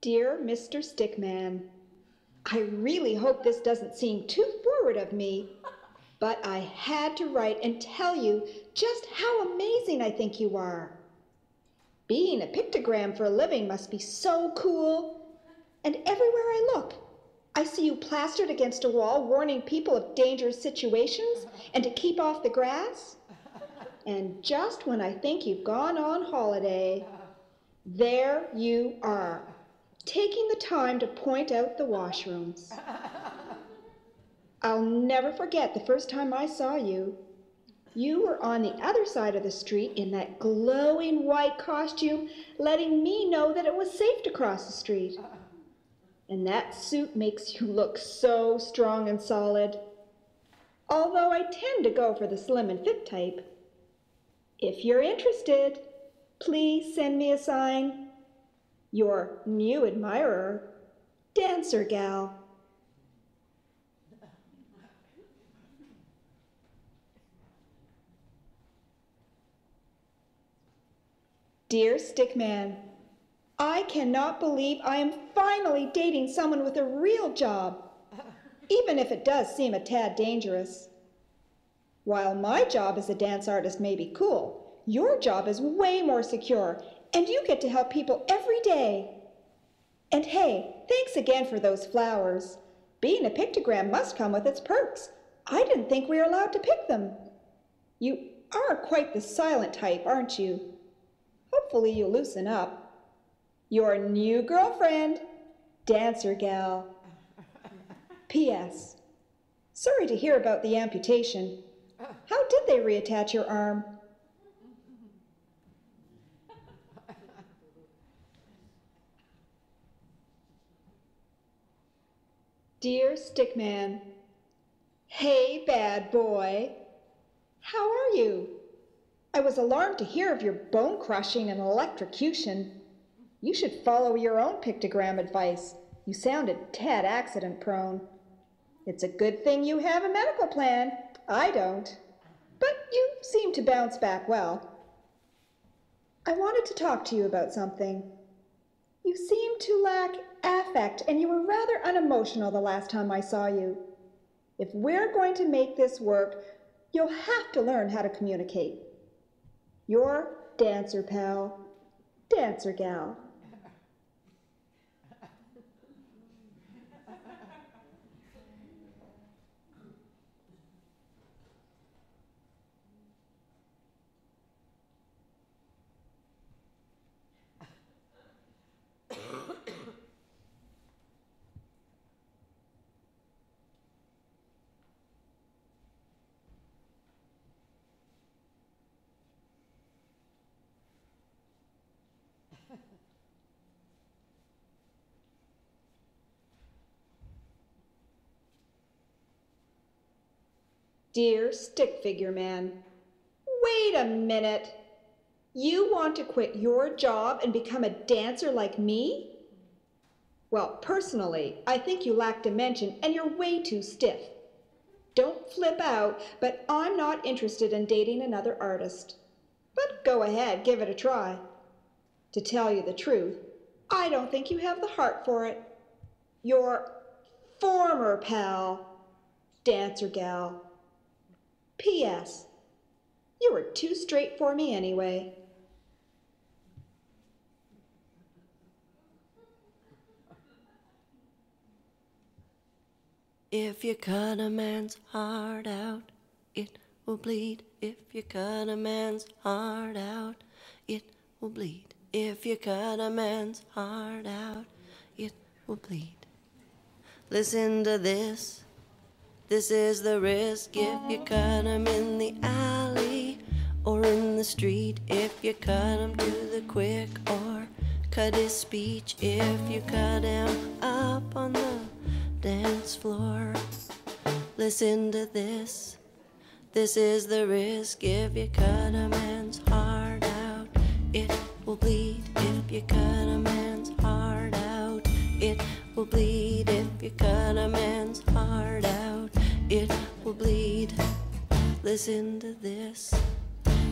Dear Mr. Stickman, I really hope this doesn't seem too forward of me, but I had to write and tell you just how amazing I think you are. Being a pictogram for a living must be so cool. And everywhere I look, I see you plastered against a wall warning people of dangerous situations and to keep off the grass. And just when I think you've gone on holiday, there you are, taking the time to point out the washrooms. I'll never forget the first time I saw you. You were on the other side of the street in that glowing white costume, letting me know that it was safe to cross the street. And that suit makes you look so strong and solid. Although I tend to go for the slim and fit type. If you're interested, please send me a sign. Your new admirer, Dancer Gal. Dear Stickman, I cannot believe I am finally dating someone with a real job, even if it does seem a tad dangerous. While my job as a dance artist may be cool, your job is way more secure, and you get to help people every day. And hey, thanks again for those flowers. Being a pictogram must come with its perks. I didn't think we were allowed to pick them. You are quite the silent type, aren't you? Hopefully you'll loosen up. Your new girlfriend, Dancer Gal. P.S. Sorry to hear about the amputation. How did they reattach your arm? Dear Stickman, hey bad boy, how are you? I was alarmed to hear of your bone crushing and electrocution. You should follow your own pictogram advice. You sounded tad accident prone. It's a good thing you have a medical plan. I don't. But you seem to bounce back well. I wanted to talk to you about something. You seem to lack affect, and you were rather unemotional the last time I saw you. If we're going to make this work, you'll have to learn how to communicate. Your dancer pal, Dancer Gal. Dear Stick Figure Man, wait a minute. You want to quit your job and become a dancer like me? Well, personally, I think you lack dimension and you're way too stiff. Don't flip out, but I'm not interested in dating another artist. But go ahead, give it a try. To tell you the truth, I don't think you have the heart for it. Your former pal, Dancer Gal. P.S. You were too straight for me anyway. If you cut a man's heart out, it will bleed. If you cut a man's heart out, it will bleed. If you cut a man's heart out, it will bleed. Listen to this. This is the risk if you cut him in the alley or in the street. If you cut him to the quick or cut his speech. If you cut him up on the dance floor. Listen to this. This is the risk if you cut a man's heart out. It will bleed if you cut a man's heart out. It will bleed if you cut a man's heart out. It will bleed. Listen to this.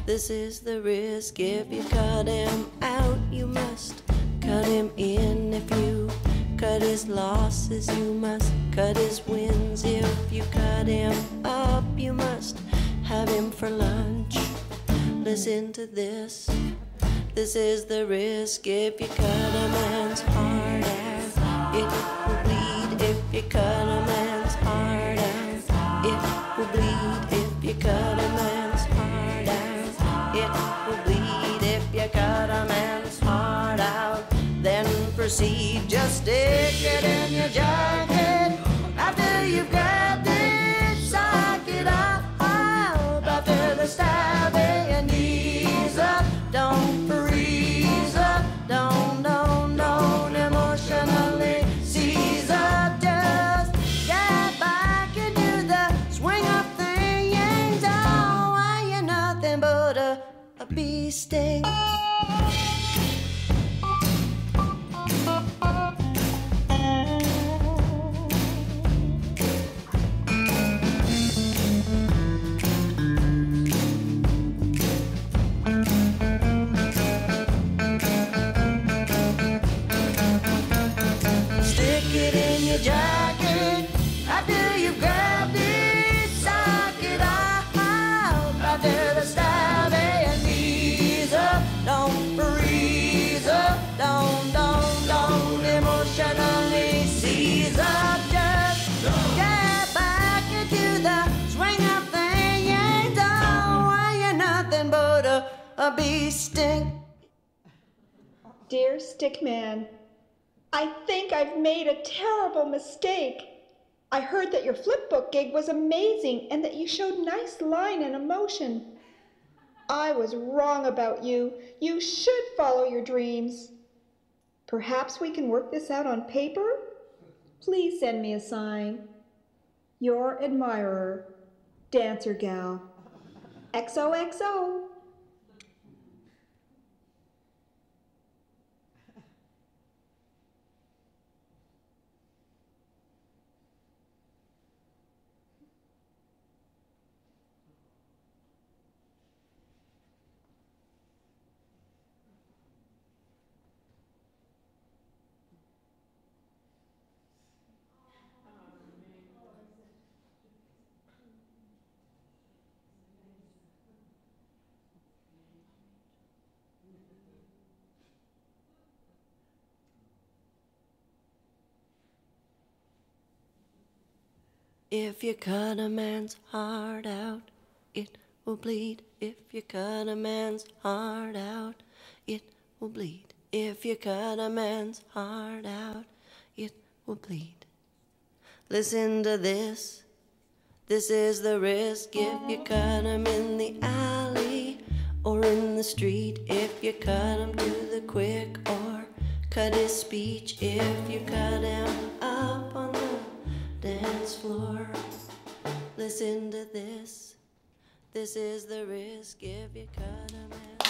This is the risk if you cut him out. You must cut cut him in. If you cut his losses, you must cut his wins. If you cut him up, you must have him for lunch. Listen to this. This is the risk. If you cut a man's heart out, it will bleed. If you cut a man's heart out, it will bleed. If you cut a man's heart out, it will bleed. If you cut a man's heart out, then proceed. Just stick it in your jacket. After you've grabbed it, suck it up. After the stabbing, and ease up. Don't freeze up. Don't emotionally seize up. Just get back into the swing of things. Oh, I ain't nothing but a bee sting. Jacket, after you've grabbed it, suck it out. After the stabbing, and ease up. Don't freeze up. Don't emotionally seize up. Just get back into the swing of things. Oh, I ain't nothing but a bee sting. Dear Stickman, I think I've made a terrible mistake. I heard that your flipbook gig was amazing and that you showed nice line and emotion. I was wrong about you. You should follow your dreams. Perhaps we can work this out on paper? Please send me a sign. Your admirer, Dancer Gal. XOXO. If you cut a man's heart out, it will bleed. If you cut a man's heart out, it will bleed. If you cut a man's heart out, it will bleed. Listen to this. This is the risk. If you cut him in the alley or in the street, if you cut him to the quick or cut his speech, if you cut him up on the dance floor. Listen to this. This is the risk if you cut a man.